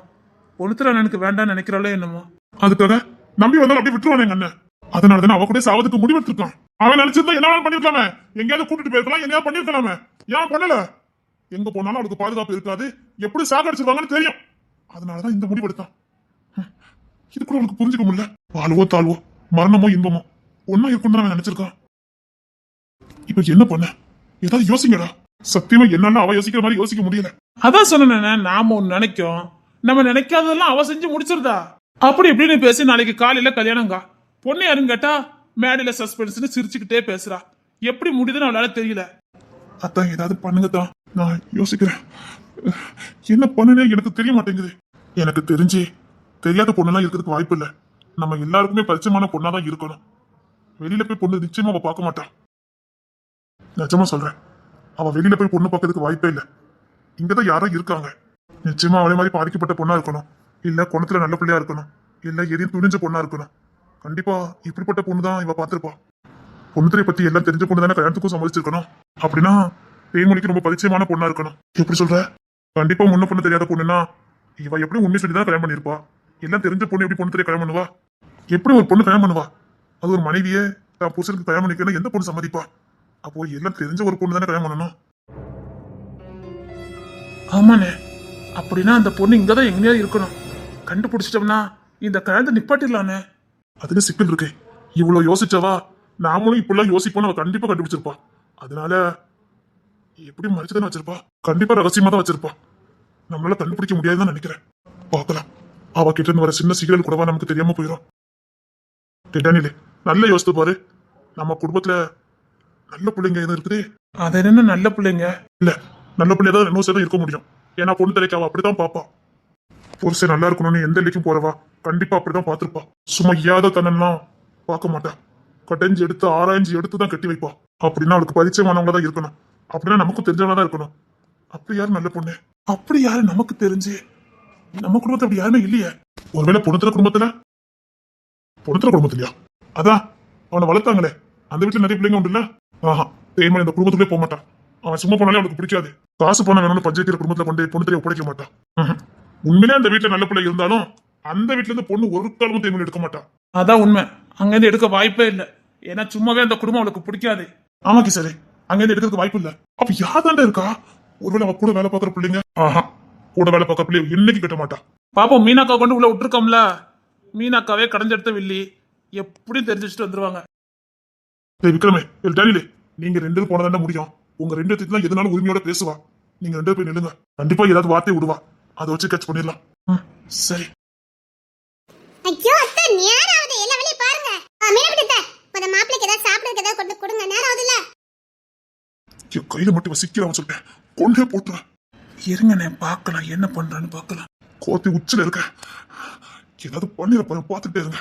பொண்ணுத்துல எனக்கு வேண்டாம்னு நினைக்கிறாளோ என்னமோ. அதுக்காக நம்பி வந்தாலும் அப்படியே விட்டுருவானே எங்க அண்ணன். அதனாலதானே அவ கூட சாவதுக்கு முடிவெடுத்திருக்கான். அவன் நினைச்சிருந்தா என்ன வேணாலும் பண்ணிருக்கலாமே. எங்கேயாவது கூட்டிட்டு போயிருக்கலாம், எங்கேயாவது பண்ணிருக்கலாமே. ஏன் பண்ணல? எங்க போனாலும் அவளுக்கு பாதுகாப்பு இருக்காது. எப்படி சாகடிச்சிருவாங்கன்னு தெரியும். அதனாலதான் இந்த முடிவு எடுத்தான். இது கூட அவளுக்கு புரிஞ்சுக்க முடியல. வாழ்வோ தாழ்வோ, மரணமோ இன்பமோ ஒன்னா இருக்குன்னு அவன் நினைச்சிருக்கான். இப்ப என்ன பண்ண? ஏதாவது யோசிங்கடா. சத்தியமா என்னால அவ யோசிக்கிற மாதிரி யோசிக்க முடியல. அதான் சொன்னேன், நாம ஒண்ணு நினைக்கும், நம்ம நினைக்காததெல்லாம் அவ செஞ்சு முடிச்சிருதா. அப்படி இப்படின்னு பேசி நாளைக்கு காலையில கல்யாணங்கா. பொண்ணு யாருன்னு கேட்டா மேடையில சஸ்பென்ஸ்னு சிரிச்சுக்கிட்டே பேசுறா. எப்படி முடியுதுன்னு அவளால தெரியல. அதான் ஏதாவது பண்ணுங்க தான். நான் யோசிக்கிறேன். என்ன பண்ணுனே எனக்கு தெரிய மாட்டேங்குது. எனக்கு தெரிஞ்சு தெரியாத பொண்ணெல்லாம் இருக்கிறதுக்கு வாய்ப்பு இல்லை. நம்ம எல்லாருக்குமே பரிச்சயமான பொண்ணாதான் இருக்கணும். வெளியில போய் பொண்ணு நிச்சயமா அவ பார்க்க மாட்டான். நிஜமா சொல்றேன், அவ வெளியில போய் பொண்ணு பார்க்கறதுக்கு வாய்ப்பே இல்லை. இங்கதான் யாரோ இருக்காங்க. நிச்சயமா அவளே மாதிரி பாதிக்கப்பட்ட பொண்ணா இருக்கணும். இல்ல குணத்துல நல்ல பிள்ளையா இருக்கணும். இல்ல எதையும் துணிஞ்ச பொண்ணா இருக்கணும். கண்டிப்பா இப்படிப்பட்ட பொண்ணு தான் இவ பார்த்திருப்பா. பொண்ணுத்திரை பத்தி எல்லாம் தெரிஞ்ச பொண்ணு தானே கல்யாணத்துக்கும் சம்மதிச்சிருக்கணும். அப்படின்னா தேன்மொழிக்கு ரொம்ப பரிச்சயமான பொண்ணா இருக்கணும். எப்படி சொல்ற? கண்டிப்பா முன்ன பொண்ணு தெரியாத பொண்ணுன்னா இவ எப்படி உண்மை சொல்லிதான் கல்யாணம் பண்ணிருப்பா. எல்லாம் தெரிஞ்ச பொண்ணு எப்படி பொண்ணு தெரிய கல்யாணம் பண்ணுவா? எப்படி ஒரு பொண்ணு கல்யாணம் பண்ணுவா? அது ஒரு மனைவியே தான் புருஷனுக்கு கல்யாணம் பண்ணிக்கணும் எந்த பொண்ணு சம்மதிப்பா? அப்போ எல்லாம் தெரிஞ்ச ஒரு பொண்ணு தானே கல்யாணம் பண்ணணும். ஆமாண்ணே, அப்படின்னா அந்த பொண்ணு இங்கதான் எங்கேயாவது இருக்கணும். கண்டுபிடிச்சிட்டோம்னா இந்த கல்யாணத்தை நிப்பாட்டிடலாண்ணே. அதுல சிக்கல் இருக்கு. இவ்வளவு யோசிச்சவா நாமளும் இப்படிலாம் யோசிப்போம், அவ கண்டிப்பா கண்டுபிடிச்சிருப்பா. அதனால எப்படி மறைச்சுதானே வச்சிருப்பா, கண்டிப்பா ரகசியமா தான் வச்சிருப்பா. நம்மளால கண்டுபிடிக்க முடியாதுன்னு நினைக்கிறேன். பார்க்கலாம். அவ கிட்ட இருந்து வர சின்ன சிக்கல் கூடவா நமக்கு தெரியாம போயிடும். டேனிலே, நல்ல யோசித்து பாரு. நம்ம குடும்பத்துல நல்ல பிள்ளைங்க எதுவும் இருக்குது? அது என்ன நல்ல பிள்ளைங்க? இல்ல, நல்ல பிள்ளை தான் இன்னும் சேர்ந்து இருக்க முடியும். ஏன்னா பொண்ணு தலைக்கு அவ அப்படிதான் பாப்பா. புருஷன் நல்லா இருக்கணும்னு எந்த இல்லைக்கும் போறவா கண்டிப்பா அப்படிதான் பார்த்திருப்பா. சும்மா ஏதோ தன்னெல்லாம் பார்க்க மாட்டா. கடைஞ்சு எடுத்து ஆராய்ஞ்சு எடுத்து தான் கட்டி வைப்பா. அப்படின்னா அவளுக்கு பரிச்சயமானவங்க தான் இருக்கணும். அப்படின்னா நமக்கும் தெரிஞ்சவங்க தான் இருக்கணும். அப்படி யாரு நல்ல பொண்ணு? அப்படி யாரு நமக்கு தெரிஞ்சு? நம்ம குடும்பத்துல அப்படி யாருமே இல்லையே. ஒருவேளை பொண்ணுத்துல குடும்பத்திலயா? அதான் அவனை வளர்த்தாங்களே, அந்த வீட்டுல நிறைய பிள்ளைங்க உண்டுல்ல. ஆஹா, தேன்மணி இந்த குடும்பத்துக்குள்ளே போக மாட்டான். அவன் சும்மா போனாலே அவனுக்கு பிடிக்காது. காசு பணம் வேணும்னு பஞ்சாயத்து குடும்பத்துல கொண்டு பொண்ணு தெரிய ஒப்படைக்க மாட்டான். உண்மையிலே அந்த வீட்டுல நல்ல பிள்ளை இருந்தாலும் அந்த வீட்டுல இருந்து பொண்ணு ஒரு காலமும் தேன்மணி எடுக்க மாட்டான். அதான் உண்மை. அங்கிருந்து எடுக்க வாய்ப்பே இல்லை. ஏன்னா சும்மாவே அந்த குடும்பம் அவளுக்கு பிடிக்காது. ஆமா கிசாரே, அங்கிருந்து எடுக்கிறதுக்கு வாய்ப்பு இல்ல. அப்ப யாதாண்டா இருக்கா? ஒருவேளை அவ கூட வேலை பார்க்குற பிள்ளைங்க? ஆஹா, கூட வேலை பார்க்குற பிள்ளைங்க என்னைக்கு கட்ட மாட்டா. பாப்போம், மீனாக்கா கொண்டு உள்ள விட்டுருக்கோம்ல. மீனாக்காவே கடைஞ்செடுத்த வில்லி எப்படியும் தெரிஞ்சு வச்சுட்டு வந்துருவாங்க. விக்ரமே, டேனிலே, நீங்க ரெண்டு பேரும் போனதாண்டா முடியும். உங்க ரெண்டு பேருக்கு எதனாலும் உரிமையோட பேசுவா. நீங்க ரெண்டு பேரும் நில்லுங்க. கண்டிப்பா ஏதாவது வார்த்தை விடுவா. அதை வச்சு கேட்ச் பண்ணிடலாம். சரி. ஐயோ அத்தை, நேரம் ஆகுது. எல்லா வேலையும் பாருங்க. மீனபிடித்த அந்த மாப்பிளைக்கு ஏதாவது சாப்பிடுறதுக்கு ஏதாவது கொண்டு கொடுங்க. நேரம் ஆகுதுல்ல. என் கையில மட்டும் வசிக்கிறான்னு சொல்லிட்டேன். கொண்டே போட்டுருவேன். இருங்கண்ணே, பார்க்கலாம் என்ன பண்றான்னு பார்க்கலாம். கோத்தி உச்சில இருக்க. ஏதாவது பண்ணிட பார்த்துட்டே இருங்க.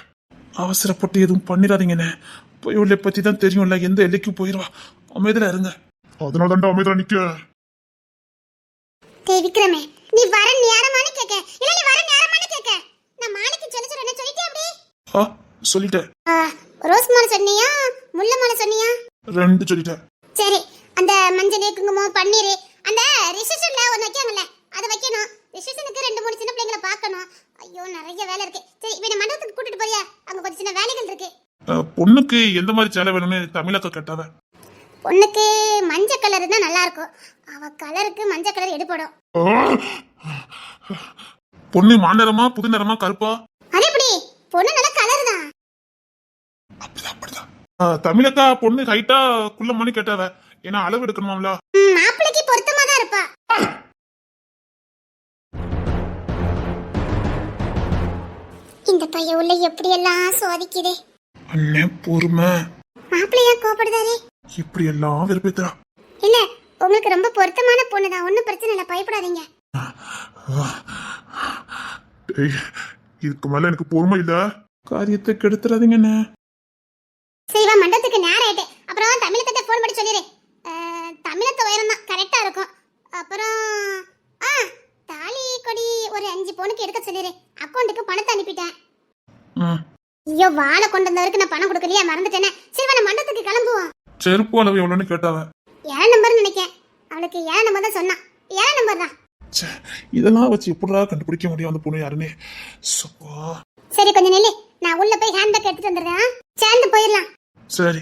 அவசரப்பட்டு எதுவும் பண்ணிடாதீங்கண்ணே. புயலை பத்தி தான் தெரியும்ல, எந்த எல்லைக்கும் போயிடுவா. அமைதியா இருங்க. அதனால தாண்டா அமைதியா நிக்க. டேய் விக்ரமே, நீ வர நேரமானு கேக்க. இல்ல நீ வர நேரமானு கேக்க. நான் மாலைக்கு சொல்ல என்ன சொல்லிட்டே அப்படி? சொல்லிட்டேன். ரோஸ் மாலை சொன்னியா, முல்லை மாலை சொன்னியா? ரெண்டு சொல்லிட்டேன். சரி, அந்த மஞ்சள் குங்குமம் பன்னீர் அந்த ரிசெப்ஷன்ல ஒன்னு வைக்காங்கல்ல, அதை வைக்கணும். ரிசெப்ஷனுக்கு 2-3 சின்ன பிள்ளைங்களை பார்க்கணும். ஐயோ நிறைய வேலை இருக்கு. சரி, இவனை மண்டபத்துக்கு கூட்டிட்டு போறியா? அங்க கொஞ்சம் சின்ன வேலைகள் இருக்கு. பொண்ணுக்கு எந்த மாதிரி சேலை வேணும்னு தமிழாக்க கேட்டாவ. பொண்ணுக்கு மஞ்சள் கலர் தான் நல்லா இருக்கும். அவ கலருக்கு மஞ்சள் கலர் எடுப்படும். பொண்ணு மாநிறமா புது நிறமா கருப்பா? அது எப்படி? பொண்ணு நல்ல கலர் தான். அப்படிதான். தமிழக்கா பொண்ணு ஹைட்டா குள்ளமானு கேட்டாவ. ஏன்னா அளவு எடுக்கணுமாம்ல. மாப்பிளைக்கு பொருத்தமா தான் இருப்பா. இந்த பைய உள்ள எப்படி எல்லாம் சோதிக்குது. அண்ணே பொறுமை. மாப்பிளையா கோபப்படுதாரு? இப்படி எல்லாம் விருப்பத்துறா. இல்ல, உங்களுக்கு ரொம்ப பொருத்தமான பொண்ணுதான். ஒன்னும் பிரச்சனை இல்ல, பயப்படாதீங்க. இதுக்கு மேல எனக்கு பொறுமை இல்ல. காரியத்தை கெடுத்துறாதீங்கண்ணே. சரி வா, மண்டபத்துக்கு நேரம் ஆயிட்டு. அப்புறம் தமிழத்தை போன் பண்ணி சொல்லிடு. தமிழத்தை உயரம் தான் கரெக்டா இருக்கும். அப்புறம் தாலி கொடி ஒரு 5 பவுனுக்கு எடுக்க சொல்லிடு. அக்கௌண்ட்டுக்கு பணத்தை அனுப்பிட்டேன். ஐயோ, வாழை கொண்டு வந்தவருக்கு நான் பணம் கொடுக்கலையா, மறந்துட்டேனே. சரி வா, மண்டபத்துக்கு கிளம்புவோம். செருப்பு அளவு எவ்வளோன்னு கேட்டாவ. 7 நம்பர் நினைக்கேன். அவளுக்கு 7 நம்பர் தான் சொன்னா. 7 நம்பர் தான். இதெல்லாம் வச்சு எப்படா கண்டுபிடிக்க முடியும் அந்த பொண்ணு யாருன்னு? சரி கொஞ்சம் நில்லு, நான் உள்ள போய் ஹேண்ட்பேக் எடுத்துட்டு வந்துடுறேன். சேர்ந்து போயிடலாம். சரி.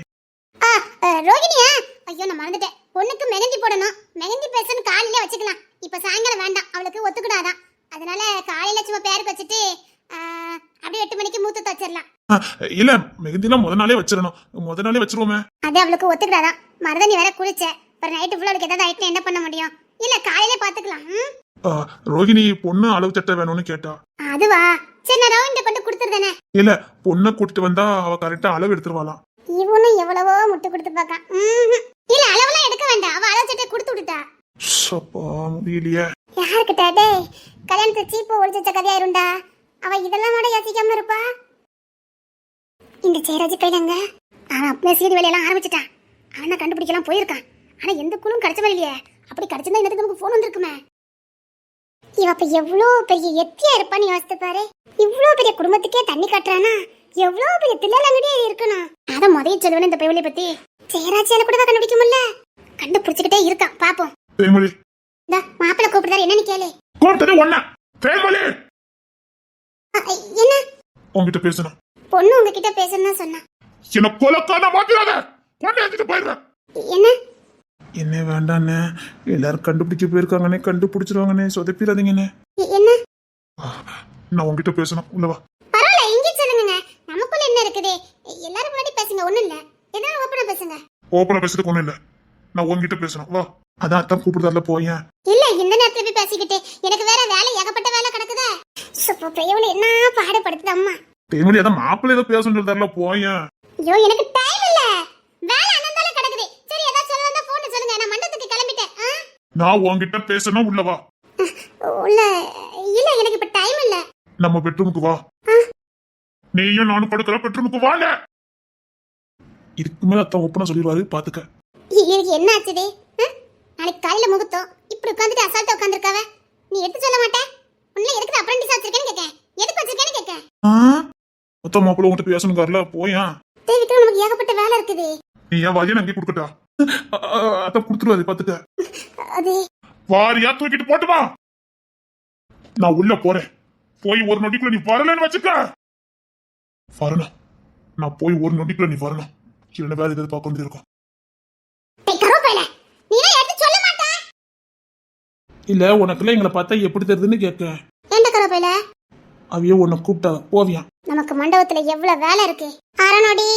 ரோகிணியா? ஐயோ நான் மறந்துட்டேன். பொண்ணுக்கு மெஹந்தி போடணும். மெஹந்தி பேசன்னு காலையில வச்சுக்கலாம். இப்ப சாயங்காலம் வேண்டாம், அவளுக்கு ஒத்துக்கூடாதான். அதனால காலையில சும்மா பேருக்கு வச்சுட்டு அப்படியே 8 மணிக்கு மூத்தத்தை வச்சிடலாம். இல்ல, மெஹந்திலாம் முத நாளே வச்சிருவோமே. அது அவளுக்கு ஒத்துக்கூடாதான். மருதனி வேற குளிச்ச. அப்புறம் நைட்டு ஃபுல்லா அவளுக்கு ஏதாவது ஆயிட்டு என்ன பண்ண முடியும்? இல்ல காலையிலே பாத்துக்கலாம். ரோகிணி பொண்ணு அளவு சட்டை வேணும்னு கேட்டா. அதுவா? சரி, நான் ரோகிணி கொண்டு கொடுத்துருதானே. இல்ல, பொண்ணை கூட்டிட்டு வந்தா அவ கரெக்டா அளவு எடுத்துருவாளாம். இவனும் எவ்வளவோ முட்டு கொடுத்து பார்க்கான். இல்ல அளவெல்லாம் எடுக்க வேண்டாம், அவ அளவு சட்டை கொடுத்து விட்டுட்டா. முடியலையே. யாருக்கிட்ட? டேய், கல்யாணத்தை சீப்பு ஒழிச்ச கதையாயிருண்டா. அவ இதெல்லாம் கூட யோசிக்காம இருப்பா. இந்த சேராஜி கையிலங்க அவன் அப்படியே சீடி வேலையெல்லாம் ஆரம்பிச்சுட்டான். அவனை கண்டுபிடிக்கலாம் போயிருக்கான். ஆனா எந்த குழுவும் கிடைச்ச இல்லையே. அப்படி கிடைச்சிருந்தா எனக்கு நமக்கு போன் வந்திருக்குமே. இவ அப்ப எவ்வளோ பெரிய எத்தியா இருப்பான்னு யோசித்து பாரு. இவ்வளோ பெரிய குடும்பத்துக்கே தண்ணி காட்டுறானா எவ்வளோ பெரிய தில்லலங்கடியே இருக்கணும். அத முதல்ல சொல்லுவேன் இந்த பைவலியை பத்தி. சேராஜியால கூட கண்டுபிடிக்க முடியல. கண்டுபிடிச்சுக்கிட்டே இருக்கான், பாப்போம். இந்த மாப்பிள்ளை கூப்பிடுறாரு, என்னன்னு கேளு. என்ன உங்ககிட்ட பேசணும். பொண்ணு உங்ககிட்ட பேசணும்னு சொன்னா. என்ன கொலக்கான மாத்திராத, கொண்டு எடுத்துட்டு போயிடுறேன். என்ன என்ன வேண்டாண்ணே, எல்லாரும் கண்டுபிடிக்க போயிருக்காங்கண்ணே, கண்டுபிடிச்சிருவாங்கண்ணே, சொதப்பிடாதீங்கண்ணே. என்ன நான் உங்ககிட்ட பேசணும், உள்ளவா. பரவாயில்ல, இங்கே சொல்லுங்க. நமக்குள்ள என்ன இருக்குது? எல்லாரும் முன்னாடி பேசுங்க, ஒண்ணும் இல்ல. ஏதாவது ஓப்பனா பேசுங்க. ஓப்பனா பேசுறதுக்கு ஒண்ணும் இல்ல, நான் உங்ககிட்ட பேசணும், வா. அதான் அத்தான் கூப்பிடுதால போயேன். இல்ல, இந்த நேரத்துல போய் பேசிக்கிட்டு எனக்கு வேற வேலை, ஏகப்பட்ட வேலை கிடக்குதா. சுப்ப பெரியவள என்ன பாடுபடுத்துது அம்மா. தேமலி அதான் மாப்பிள்ளை ஏதோ பேச சொல்றதால போயேன். ஐயோ, எனக்கு டைம் இல்ல. வேலை அனந்தால கிடக்குது. சரி, ஏதாவது சொல்ல வந்தா போன் சொல்லுங்க, நான் மண்டபத்துக்கு கிளம்பிட்டேன். நான் உங்ககிட்ட பேசணும், உள்ளவா. உள்ள இல்ல, எனக்கு இப்ப டைம் இல்ல. நம்ம பெட்ரூமுக்கு வா. நீயும் நானும் படுக்கிற பெட்ரூமுக்கு வாங்க. இதுக்கு மேல அத்தான் ஒப்பனா சொல்லிடுவாரு, பாத்துக்க. எனக்கு என்ன ஆச்சுதே? நாளைக்கு காலையில முகூர்த்தம், இப்படி உட்காந்துட்டு அசால்ட்டா உட்காந்துருக்காவ. நீ எடுத்து சொல்ல மாட்டே? உன்ன எதுக்கு அப்ரண்டிஸ் வச்சிருக்கேன்னு கேட்க, எதுக்கு வச்சிருக்கேன்னு கேட்க. மொத்த மாப்பிள்ள உங்ககிட்ட பேசணுங்கார்ல, போயேன். தேவிக்கு நமக்கு ஏகப்பட்ட வேலை இருக்குது. நீ ஏன் வாரியா அங்கே கொடுக்கட்டா? அத்தான் கொடுத்துருவாரு, பாத்துக்க. அது வாரியா தூக்கிட்டு போட்டு வா. நான் உள்ள போறேன். போய் ஒரு நொடிக்குள்ள நீ வரலன்னு வச்சுக்க. வரணும், நான் போய் ஒரு நொடிக்குள்ள நீ வரணும். என்ன வேலை எதாவது பார்க்க வேண்டியிருக்கும். கரோப்பையில நீ எடுத்து சொல்ல மாட்டே? இல்ல உனக்குள்ள எங்களை பார்த்தா எப்படி தெரியுதுன்னு கேட்க. எந்த கரோப்பையில? அவையோ உன்னை கூப்பிட்டா போவியா? நமக்கு மண்டபத்துல எவ்வளவு வேலை இருக்கு. அரணோடி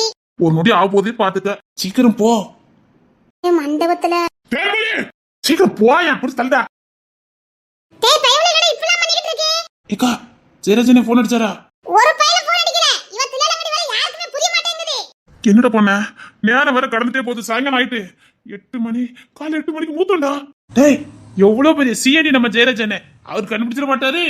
ஒரு நொடி ஆக போதே பாத்துக்க, சீக்கிரம் போ. மண்டபத்துல சீக்கிரம் போயா, புடிச்சு தள்ளடா. டேய் பயவுல, என்னடா இப்பலாம் பண்ணிட்டு இருக்கே? ஏக்கா ஜெயராஜனே போன் அடிச்சாரா? ஒரு பையல போன் அடிக்கற, இவ தில்லலங்கடி வேலை யாருக்குமே புரிய மாட்டேங்குது. என்னடா பண்ண? நேரம் வேற கடந்துட்டே போகுது, சாயங்காலம் ஆயிட்டு. 8 மணி, காலை 8 மணிக்கு மூத்தோண்டா. டேய் எவ்வளவு பெரிய சிஐடி நம்ம ஜெயராஜனே, அவர் கண்டுபிடிச்சிட மாட்டாரு.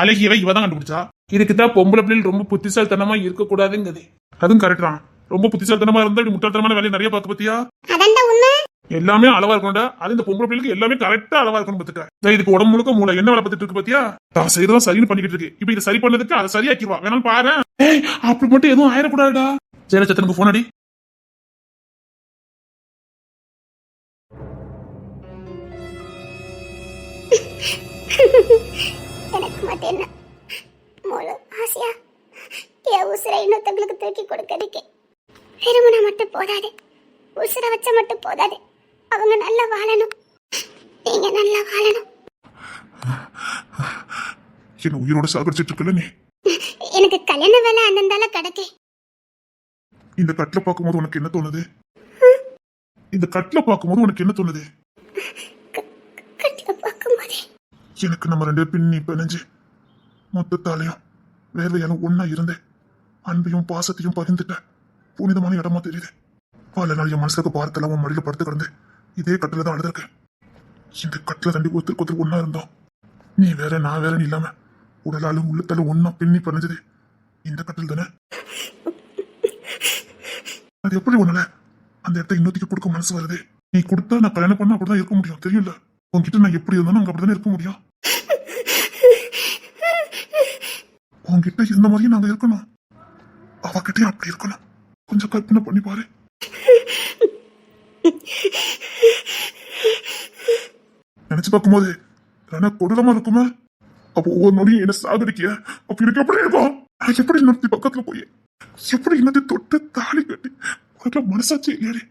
அழகியவை இவதான் கண்டுபிடிச்சா. இதுக்குதான் பொம்பளை பிள்ளைகள் ரொம்ப புத்திசாலித்தனமா இருக்க கூடாதுங்குது. அதுவும் கரெக்ட் தான். ரொம்ப புத்திசாலித்தனமா இருந்தா இப்படி முட்டாள்தனமான வேலையை நிறைய பார்க்க பத்தியா. அதான்டா உண்மை. எல்லாமே அளவா இருக்கணும்டா. அது இந்த பொம்பளை பிள்ளைக்கு எல்லாமே கரெக்டா அளவா இருக்கணும் பாத்துக்க. இதுக்கு உடம்பு முழுக்க மூளை என்ன வேலை பார்த்துட்டு இருக்கு பாத்தியா. தான் செய்யறதா சரின்னு பண்ணிக்கிட்டு இருக்கு. இப்ப இதை சரி பண்ணதுக்கு அதை சரியாக்கிடுவா. வேணாலும் பாரு. ஏய் அப்படி மட்டும் எதுவும் ஆயிடக்கூடாதுடா. ஜெயராஜனுக்கு போன் அடி. எனக்கு மட்டும் என்ன முழு ஆசையா என் உசுரை இன்னொருத்தங்களுக்கு தூக்கி கொடுக்கறதுக்கு. வெறுமனா மட்டும் போதாது, உசுரை வச்ச மட்டும் போதாது. அவங்க நல்லா வாழணும், நீங்க நல்லா வாழணும். என்ன உயிரோட சாகடிச்சிட்டு இருக்கல நீ. எனக்கு கல்யாண வேலை அண்ணந்தால கிடக்கு. இந்த கட்டில பார்க்கும்போது உனக்கு என்ன தோணுது? இந்த கட்டில பார்க்கும்போது உனக்கு என்ன தோணுது? கட்டில பார்க்கும்போது எனக்கு நம்ம 2 பின்னி பிணைஞ்சு மொத்தத்தாலையும் வேலையாலும் ஒன்னா இருந்தேன். அன்பையும் பாசத்தையும் பகிர்ந்துட்ட புனிதமான இடமா தெரியுது. பல நாள் என் மனசுக்கு பார்த்தெல்லாம் உன் மடியில படுத்து கிடந்து இதே கட்டில தான் அழுதுருக்கேன். இந்த கட்டில தண்டி ஒருத்தருக்கு ஒன்னா இருந்தோம். நீ வேற நான் வேற இல்லாம உடலாலும் உள்ளத்தாலும் ஒன்னா பின்னி பிணைஞ்சது இந்த கட்டில் தானே. அது எப்படி உன்னால அந்த இடத்த இன்னொருத்திக்கு கொடுக்க மனசு வருது? நீ கொடுத்தா நான் கல்யாணம் பண்ணா அப்படிதான் இருக்க முடியும், தெரியும்ல. உன்கிட்ட நான் எப்படி இருந்தாலும் அங்க அப்படித்தானே இருக்க முடியும். உன்கிட்ட இருந்த மாதிரியும் நாங்க இருக்கணும், அவகிட்டயும் அப்படி இருக்கணும். கொஞ்சம் கற்பனை பண்ணி பாரு. நினைச்சு பார்க்கும்போது கொடூரமா இருக்குமா? அப்போ ஒவ்வொரு நொடியும் என்ன சாகடிக்க அப்ப எனக்கு எப்படி இருக்கும்? நான் எப்படி இன்னொருத்தி பக்கத்துல போய் எப்படி இன்னொரு தொட்டு தாலி கட்டி உனக்கு மனசாச்சு இல்லையாடி?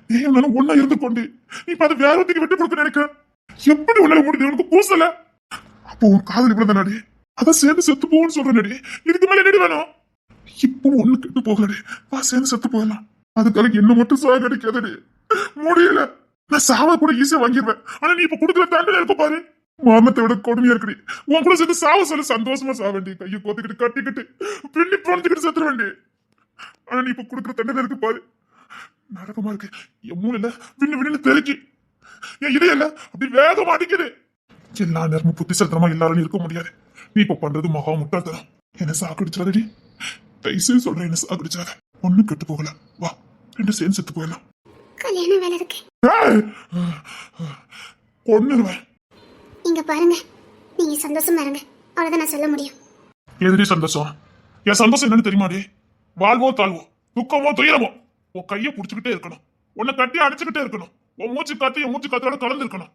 நீ என்னால ஒன்னா இருந்து கொண்டு நீ பார்த்து வேற ஒருத்திக்கு விட்டு கொடுக்க நினைக்க எப்படி உன்னால முடியுது? உனக்கு பூசல. அப்போ உன் காதல் இவ்வளவு நடி, அதான் சேர்ந்து செத்து போன்னு சொல்ற நடி. இதுக்கு மேல நடி வேணும். இப்போ ஒண்ணு கெட்டு போகலடி, வா சேர்ந்து செத்து போகலாம். அதுக்காக என்ன மட்டும் சாகடிக்காதடி, முடியல. நான் சாவ கூட ஈஸியா வாங்கிடுவேன். ஆனா நீ இப்ப கொடுக்குற தண்டனை இருக்க பாரு, மரணத்தை விட கொடுமையா இருக்குடி. உன் கூட சேர்ந்து சாவ சொல்லி சந்தோஷமா சாவ வேண்டி, கையை கோத்துக்கிட்டு கட்டிக்கிட்டு பின்னி பிறந்துக்கிட்டு செத்துற வேண்டி. ஆனா நீ இப்ப கொடுக்குற தண்டனை இருக்கு பாரு, நரகமா இருக்கு. என் மூளையில விண்ணு விண்ணு தெருக்கி என் இடையில அப்படி வேகமா அடிக்குது. எல்லா நேரமும் புத்திசாலித்தனமா எல்லாரும் இருக்க முடியாது. நீ இப்ப பண்றது மகா முட்டாள்தனம். என்ன சாக்கடிச்சாதடி, தயவுசெய்து சொல்றேன், என்ன சாக்கடிச்சாத. ஒண்ணு கெட்டு போகல, வா 2 சேர்ந்து செத்து போயிடலாம். கல்யாண வேலை இருக்கு. கொன்னுருவேன். இங்க பாருங்க, நீங்க சந்தோஷமா இருங்க, அவ்வளவுதான் நான் சொல்ல முடியும். எதிரி சந்தோஷம்? என் சந்தோஷம் என்னன்னு தெரியுமாடி? வாழ்வோ தாழ்வோ, துக்கமோ துயரமோ, உன் கையை புடிச்சுக்கிட்டே இருக்கணும், உன்னை கட்டி அடிச்சுக்கிட்டே இருக்கணும், உன் மூச்சு காத்து என் மூச்சு காத்தோட கலந்து இருக்கணும்,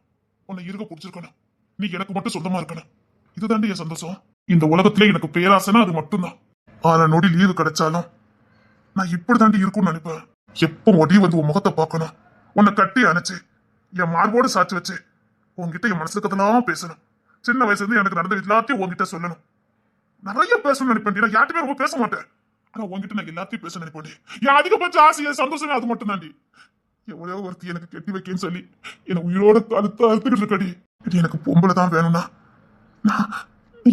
உன்னை இருக்க புடிச்சிருக்கணும், நீ எனக்கு மட்டும் சொந்தமா இருக்கணும். இதுதாண்டி என் சந்தோஷம். இந்த உலகத்திலே எனக்கு பேராசனா அது மட்டும்தான். ஆனா நொடி லீவு கிடைச்சாலும் நான் இப்படிதாண்டி இருக்கும்னு நினைப்பேன். எப்ப ஒடி வந்து உன் முகத்தை பார்க்கணும், உன்னை கட்டி அணைச்சு என் மார்போடு சாட்சி வச்சு உன்கிட்ட என் மனசுல கதெல்லாம் பேசணும். சின்ன வயசுல இருந்து எனக்கு நடந்த எல்லாத்தையும் உன்கிட்ட சொல்லணும். நிறைய பேசணும்னு நினைப்பேன். நான் யார்ட்டுமே ரொம்ப பேச மாட்டேன். ஆனா உன்கிட்ட நான் எல்லாத்தையும் பேச நினைப்பேன். என் அதிகபட்ச ஆசையை சந்தோஷமே அது மட்டும் தாண்டி. எவ்வளோ ஒருத்தி எனக்கு கெட்டி வைக்கன்னு சொல்லி எனக்கு உயிரோட அழுத்துக்கிட்டு இருக்கடி. இது எனக்கு பொம்பளை தான் வேணும்னா நான்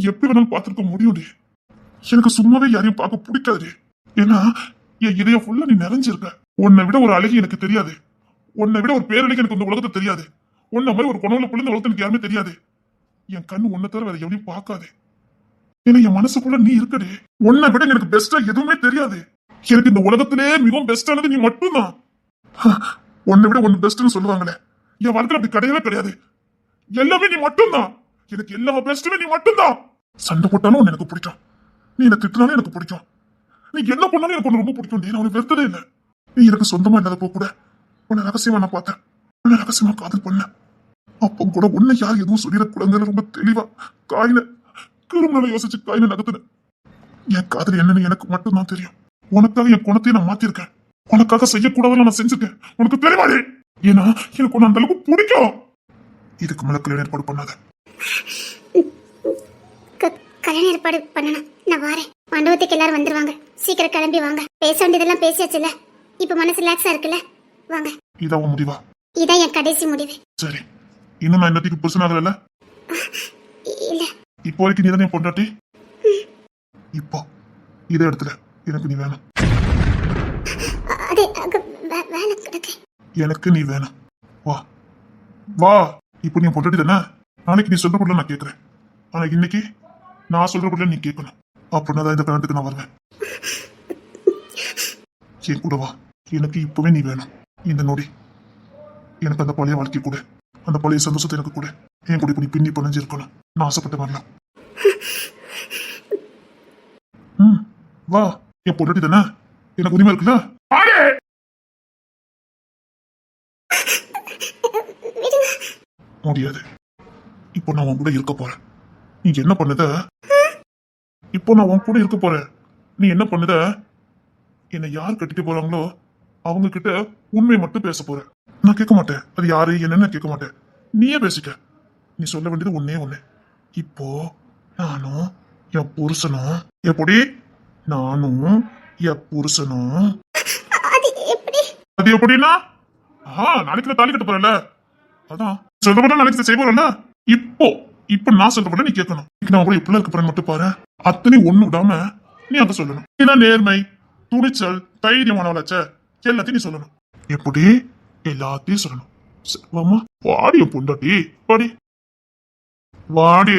எப்படி வேணாலும் பார்த்துருக்க முடியும். எனக்கு சும்மாவே யாரையும் பார்க்க பிடிக்காது. ஏன்னா என் இதயம் ஃபுல்லா நீ நிறைஞ்சிருக்க. உன்னை விட ஒரு அழகி எனக்கு தெரியாது. உன்னை விட ஒரு பேரழகி எனக்கு இந்த உலகத்தை தெரியாது. உன்ன மாதிரி ஒரு குணவுல புள்ள இந்த உலகத்தை எனக்கு யாருமே தெரியாது. என் கண்ணு உன்னை தவிர வேற எவனையும் பார்க்காது. ஏன்னா என் மனசுக்குள்ள நீ இருக்கடி. உன்னை விட எனக்கு பெஸ்டா எதுவுமே தெரியாது. எனக்கு இந்த உலகத்திலே மிகவும் பெஸ்டானது நீ மட்டும்தான். உன்னை விட ஒன்னு பெஸ்ட்னு சொல்லுவாங்களே, என் வாழ்க்கையில அப்படி கிடையவே கிடையாது. எல்லாமே நீ மட்டும்தான். எனக்கு எல்லா பெஸ்ட்டுமே நீ மட்டும்தான். சண்டை போட்டாலும் உன்னை எனக்கு பிடிக்கும். நீ என்ன திட்டினாலும் எனக்கு பிடிக்கும். நீ என்ன பண்ணாலும் எனக்கு ஒண்ணு ரொம்ப பிடிக்கும். நான் உனக்கு வெறுத்ததே இல்லை. நீ எனக்கு சொந்தமா இல்லாதப்போ கூட உன்னை ரகசியமா நான் பார்த்தேன். உன்னை ரகசியமா காதல் பண்ணேன். அப்போ கூட உன்னை யார் எதுவும் சொல்லிடக்கூடாதுன்னு ரொம்ப தெளிவா காயில கிருமலை யோசிச்சு காயில நகர்த்துனேன். என் காதல் என்னன்னு எனக்கு மட்டும்தான் தெரியும். உனக்காக என் குணத்தையும் நான் மாத்திருக்கேன். உனக்காக செய்யக்கூடாதுன்னு நான் செஞ்சுட்டேன். உனக்கு தெரியுமாடி? ஏன்னா எனக்கு உன்னை அந்த அளவுக்கு பிடிக்கும். இதுக்கு மேல கல்யாணம் ஏற்பாடு பண்ணாத. கல்யாணம் ஏற்பாடு பண்ணணும். நான் வாரேன். மண்டபத்துக்கு எல்லாரும் வந்துருவாங்க. சீக்கிரம் கிளம்பி வாங்க. பேச வேண்டியதெல்லாம் பேசியாச்சுல. இப்ப மனசு ரிலாக்ஸா இருக்குல்ல? வாங்க. இதான் உன் முடிவா? இதான் என் கடைசி முடிவு. சரி, இன்னும் நான் இன்னத்துக்கு புருஷன் ஆகல. இல்ல, இப்போ வரைக்கும் நீ தானே பொண்டாட்டி. இப்போ இதே இடத்துல எனக்கு நீ வேணும். அது வேலை கிடக்கு. எனக்கு நீ வேணும். வா வா. இப்போ நீ பொண்டாட்டி தானே. நாளைக்கு நீ சொல்ற பொருள் நான் கேட்கறேன். ஆனா இன்னைக்கு நான் சொல்ற பொருள் நீ கேட்கணும். அப்படின்னா தான் இந்த கல்யாணத்துக்கு நான் வருவேன். என் கூட வா. எனக்கு இப்பவே நீ வேணும். இந்த நொடி எனக்கு அந்த பழைய வாழ்க்கை கூட, அந்த பழைய சந்தோஷத்தை எனக்கு கூட. என் கூட இப்படி பின்னி பிணைஞ்சு இருக்கணும். நான் ஆசைப்பட்ட வரலாம். வா. என் பொண்டாட்டி தானே. எனக்கு உரிமை இருக்குல்ல? முடியாது. இப்போ நான் உன் கூட இருக்க போறேன். நீ என்ன பண்ணுத? இப்போ நான் உன் கூட இருக்க போறேன். நீ என்ன பண்ணுத? என்னை யார் கட்டிட்டு போறாங்களோ அவங்க கிட்ட உண்மையை மட்டும் பேச போறேன். நான் கேட்க மாட்டேன். அது யாரு என்னன்னு கேட்க மாட்டேன். நீயே பேசிக்க. நீ சொல்ல வேண்டியது ஒன்னே ஒண்ணு. இப்போ நானும் என் புருஷனும் எப்படி? நானும் என் புருஷனும். அது எப்படின்னா நாளைக்கு நான் தாலி கட்ட போறேன்ல. அதான் சொல்றப்பட நாளைக்கு செய்ய போறேன்ல. இப்போ நான் சொல்றப்பட நீ கேட்கணும். நான் கூட இப்படி இருக்க போறேன்னு மட்டும் பாரு. அத்தனை ஒண்ணு விடாம நீ அத சொல்லணும். இதான் நேர்மை, துணிச்சல், தைரியமானவளாச்ச எல்லாத்தையும் நீ சொல்லணும். எப்படி? எல்லாத்தையும் சொல்லணும். வாமா, வாடிய பொண்டாட்டி, வாடி வாடி.